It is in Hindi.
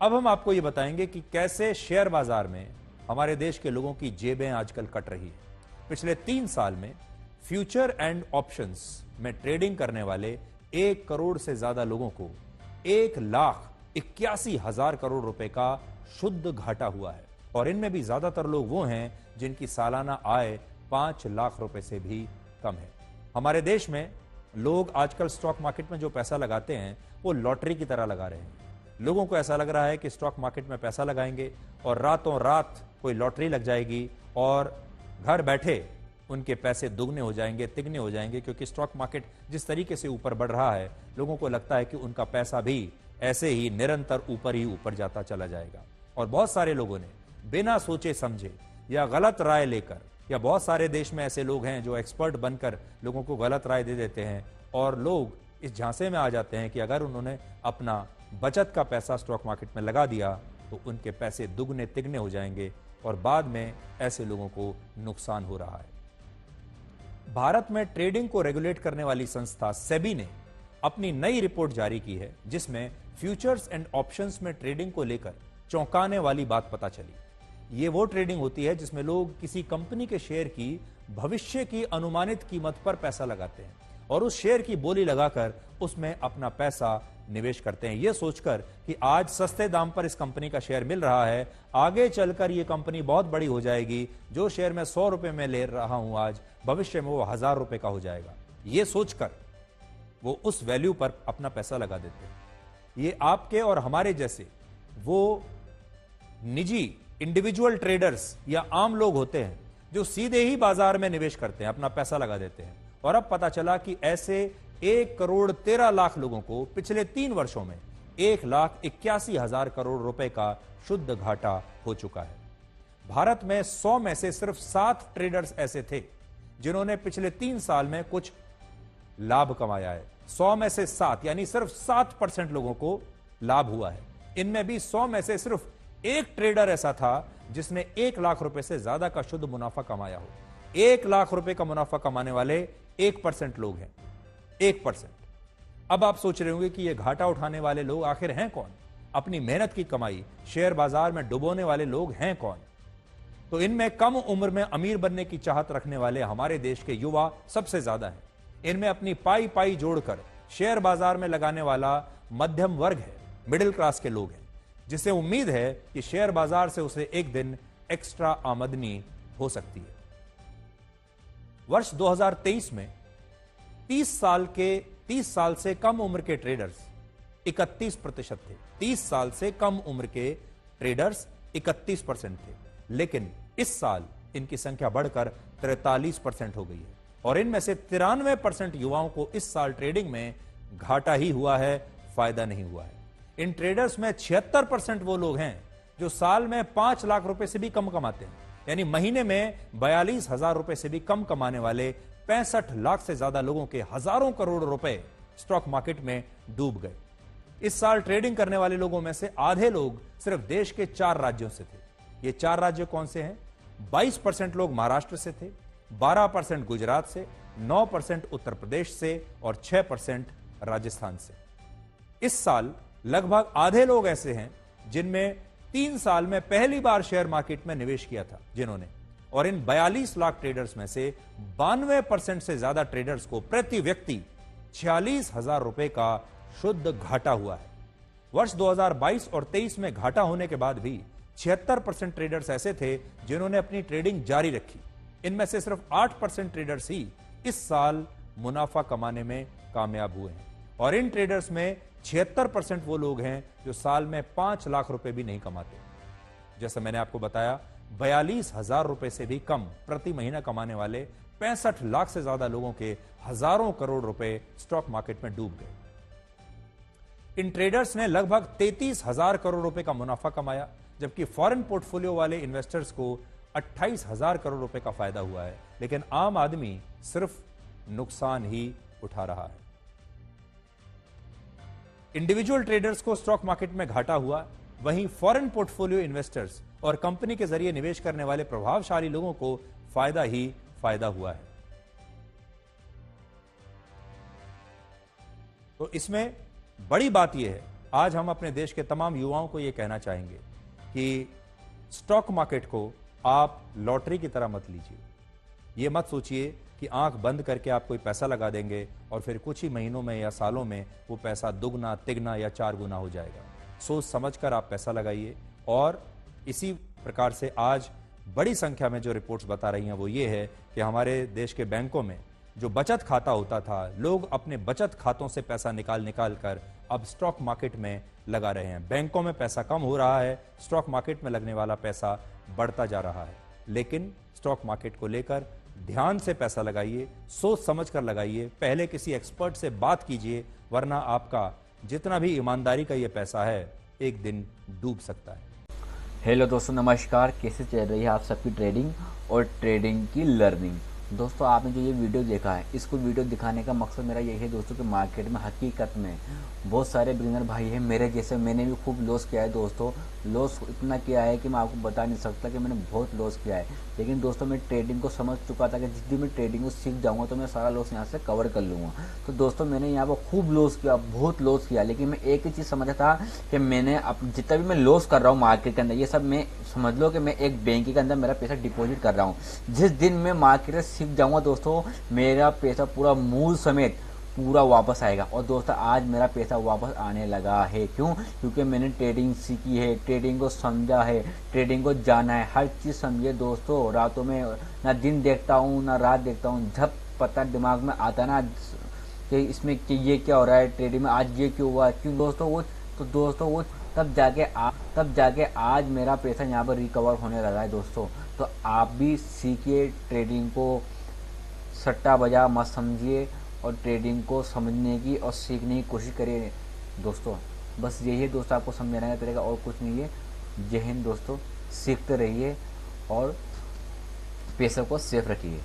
अब हम आपको यह बताएंगे कि कैसे शेयर बाजार में हमारे देश के लोगों की जेबें आजकल कट रही है। पिछले 3 साल में फ्यूचर एंड ऑप्शंस में ट्रेडिंग करने वाले 1 करोड़ से ज्यादा लोगों को 1,81,000 करोड़ रुपए का शुद्ध घाटा हुआ है। और इनमें भी ज्यादातर लोग वो हैं जिनकी सालाना आय 5 लाख रुपए से भी कम है। हमारे देश में लोग आजकल स्टॉक मार्केट में जो पैसा लगाते हैं वो लॉटरी की तरह लगा रहे हैं। लोगों को ऐसा लग रहा है कि स्टॉक मार्केट में पैसा लगाएंगे और रातों रात कोई लॉटरी लग जाएगी और घर बैठे उनके पैसे दुगने हो जाएंगे, तिगने हो जाएंगे, क्योंकि स्टॉक मार्केट जिस तरीके से ऊपर बढ़ रहा है लोगों को लगता है कि उनका पैसा भी ऐसे ही निरंतर ऊपर ही ऊपर जाता चला जाएगा। और बहुत सारे लोगों ने बिना सोचे समझे या गलत राय लेकर, या बहुत सारे देश में ऐसे लोग हैं जो एक्सपर्ट बनकर लोगों को गलत राय दे देते हैं और लोग इस झांसे में आ जाते हैं कि अगर उन्होंने अपना बचत का पैसा स्टॉक मार्केट में लगा दिया तो उनके पैसे दुगने तिगने हो जाएंगे और बाद में ऐसे लोगों को नुकसान हो रहा है। भारत में ट्रेडिंग को रेगुलेट करने वाली संस्था सेबी ने अपनी नई रिपोर्ट जारी की है जिसमें फ्यूचर्स एंड ऑप्शंस में ट्रेडिंग को लेकर चौंकाने वाली बात पता चली। ये वो ट्रेडिंग होती है जिसमें लोग किसी कंपनी के शेयर की भविष्य की अनुमानित कीमत पर पैसा लगाते हैं और उस शेयर की बोली लगाकर उसमें अपना पैसा निवेश करते हैं, यह सोचकर कि आज सस्ते दाम पर इस कंपनी का शेयर मिल रहा है, आगे चलकर यह कंपनी बहुत बड़ी हो जाएगी, जो शेयर मैं 100 रुपए में ले रहा हूं आज, भविष्य में वो 1000 रुपए का हो जाएगा। यह सोचकर वो उस वैल्यू पर अपना पैसा लगा देते हैं। ये आपके और हमारे जैसे वो निजी इंडिविजुअल ट्रेडर्स या आम लोग होते हैं जो सीधे ही बाजार में निवेश करते हैं, अपना पैसा लगा देते हैं। और अब पता चला कि ऐसे 1,13,00,000 लोगों को पिछले 3 वर्षों में 1,81,000 करोड़ रुपए का शुद्ध घाटा हो चुका है। भारत में 100 में से सिर्फ 7 ट्रेडर्स ऐसे थे जिन्होंने पिछले 3 साल में कुछ लाभ कमाया है। 100 में से 7 यानी सिर्फ 7% लोगों को लाभ हुआ है। इनमें भी 100 में से सिर्फ एक ट्रेडर ऐसा था जिसने 1 लाख रुपए से ज्यादा का शुद्ध मुनाफा कमाया हो। 1 लाख रुपए का मुनाफा कमाने वाले 1% लोग हैं, 1%। अब आप सोच रहे होंगे कि ये घाटा उठाने वाले लोग आखिर हैं कौन? अपनी मेहनत की कमाई शेयर बाजार में डुबोने वाले लोग हैं कौन? तो इनमें कम उम्र में अमीर बनने की चाहत रखने वाले हमारे देश के युवा सबसे ज्यादा हैं। इनमें अपनी पाई पाई जोड़कर शेयर बाजार में लगाने वाला मध्यम वर्ग है, मिडिल क्लास के लोग हैं, जिसे उम्मीद है कि शेयर बाजार से उसे एक दिन एक्स्ट्रा आमदनी हो सकती है। वर्ष 2023 में 30 साल से कम उम्र के ट्रेडर्स 31% थे। 30 साल से कम उम्र के ट्रेडर्स 31% थे, लेकिन इस साल इनकी संख्या बढ़कर 43% हो गई है और इनमें से 93% युवाओं को इस साल ट्रेडिंग में घाटा ही हुआ है, फायदा नहीं हुआ है। इन ट्रेडर्स में 76% वो लोग हैं जो साल में 5 लाख रुपए से भी कम कमाते हैं, यानी महीने में 42,000 रुपए से भी कम कमाने वाले 65 लाख से ज्यादा लोगों के हजारों करोड़ रुपए स्टॉक मार्केट में डूब गए। इस साल ट्रेडिंग करने वाले लोगों में से आधे लोग सिर्फ देश के 4 राज्यों से थे। ये 4 राज्य कौन से हैं? 22% लोग महाराष्ट्र से थे, 12% गुजरात से, 9% उत्तर प्रदेश से और 6% राजस्थान से। इस साल लगभग आधे लोग ऐसे हैं जिनमें 3 साल में पहली बार शेयर मार्केट में निवेश किया था जिन्होंने, और इन 42 लाख ट्रेडर्स में से 92% से ज्यादा ट्रेडर्स को प्रति व्यक्ति 46,000 रुपए का शुद्ध घाटा हुआ है। वर्ष 2022 और 23 में घाटा होने के बाद भी 76% ट्रेडर्स ऐसे थे जिन्होंने अपनी ट्रेडिंग जारी रखी। इनमें से सिर्फ 8% ट्रेडर्स ही इस साल मुनाफा कमाने में कामयाब हुए हैं और इन ट्रेडर्स में 76% वो लोग हैं जो साल में 5 लाख रुपए भी नहीं कमाते। जैसा मैंने आपको बताया, 42,000 रुपए से भी कम प्रति महीना कमाने वाले 65 लाख से ज्यादा लोगों के हजारों करोड़ रुपए स्टॉक मार्केट में डूब गए। इन ट्रेडर्स ने लगभग 33,000 करोड़ रुपए का मुनाफा कमाया, जबकि फॉरेन पोर्टफोलियो वाले इन्वेस्टर्स को 28,000 करोड़ रुपए का फायदा हुआ है, लेकिन आम आदमी सिर्फ नुकसान ही उठा रहा है। इंडिविजुअल ट्रेडर्स को स्टॉक मार्केट में घाटा हुआ, वहीं फॉरेन पोर्टफोलियो इन्वेस्टर्स और कंपनी के जरिए निवेश करने वाले प्रभावशाली लोगों को फायदा ही फायदा हुआ है। तो इसमें बड़ी बात यह है, आज हम अपने देश के तमाम युवाओं को यह कहना चाहेंगे कि स्टॉक मार्केट को आप लॉटरी की तरह मत लीजिए। ये मत सोचिए कि आंख बंद करके आप कोई पैसा लगा देंगे और फिर कुछ ही महीनों में या सालों में वो पैसा दुगना, तिगना या 4 गुना हो जाएगा। सोच समझकर आप पैसा लगाइए। और इसी प्रकार से आज बड़ी संख्या में जो रिपोर्ट्स बता रही हैं वो ये है कि हमारे देश के बैंकों में जो बचत खाता होता था, लोग अपने बचत खातों से पैसा निकाल कर अब स्टॉक मार्केट में लगा रहे हैं। बैंकों में पैसा कम हो रहा है, स्टॉक मार्केट में लगने वाला पैसा बढ़ता जा रहा है। लेकिन स्टॉक मार्केट को लेकर ध्यान से पैसा लगाइए, सोच समझ कर लगाइए, पहले किसी एक्सपर्ट से बात कीजिए, वरना आपका जितना भी ईमानदारी का ये पैसा है एक दिन डूब सकता है। हेलो दोस्तों, नमस्कार। कैसे चल रही है आप सबकी ट्रेडिंग और ट्रेडिंग की लर्निंग। दोस्तों, आपने जो ये वीडियो देखा है, इसको वीडियो दिखाने का मकसद मेरा यही है दोस्तों कि मार्केट में हकीकत में बहुत सारे बिगिनर भाई हैं मेरे जैसे। मैंने भी खूब लॉस किया है दोस्तों। लॉस इतना किया है कि मैं आपको बता नहीं सकता कि मैंने बहुत लॉस किया है। लेकिन दोस्तों, मैं ट्रेडिंग को समझ चुका था कि जिस दिन मैं ट्रेडिंग को सीख जाऊँगा तो मैं सारा लॉस यहाँ से कवर कर लूँगा। तो दोस्तों, मैंने यहाँ पर खूब लॉस किया, बहुत लॉस किया। लेकिन मैं एक ही चीज़ समझा था कि मैंने अब जितना भी मैं लॉस कर रहा हूँ मार्केट के अंदर, ये सब मैं समझ लो कि मैं एक बैंक के अंदर मेरा पैसा डिपॉजिट कर रहा हूँ। जिस दिन मैं मार्केट सीख जाऊंगा दोस्तों, मेरा पैसा पूरा मूल समेत पूरा वापस आएगा। और दोस्तों, आज मेरा पैसा वापस आने लगा है। क्यों? क्योंकि मैंने ट्रेडिंग सीखी है, ट्रेडिंग को समझा है, ट्रेडिंग को जाना है, हर चीज़ समझिए दोस्तों। रातों में ना दिन देखता हूँ ना रात देखता हूँ, जब पता दिमाग में आता ना कि इसमें कि ये क्या हो रहा है ट्रेडिंग में, आज ये क्यों हुआ, क्यों दोस्तों वो तब जाके आज मेरा पैसा यहाँ पर रिकवर होने लगा है दोस्तों। तो आप भी सीखिए, ट्रेडिंग को सट्टा बाजार मत समझिए और ट्रेडिंग को समझने की और सीखने की कोशिश करिए दोस्तों। बस यही है दोस्तों, आपको समझाने का तरीका, और कुछ नहीं है। जय हिंद दोस्तों, सीखते रहिए और पैसों को सेफ रखिए।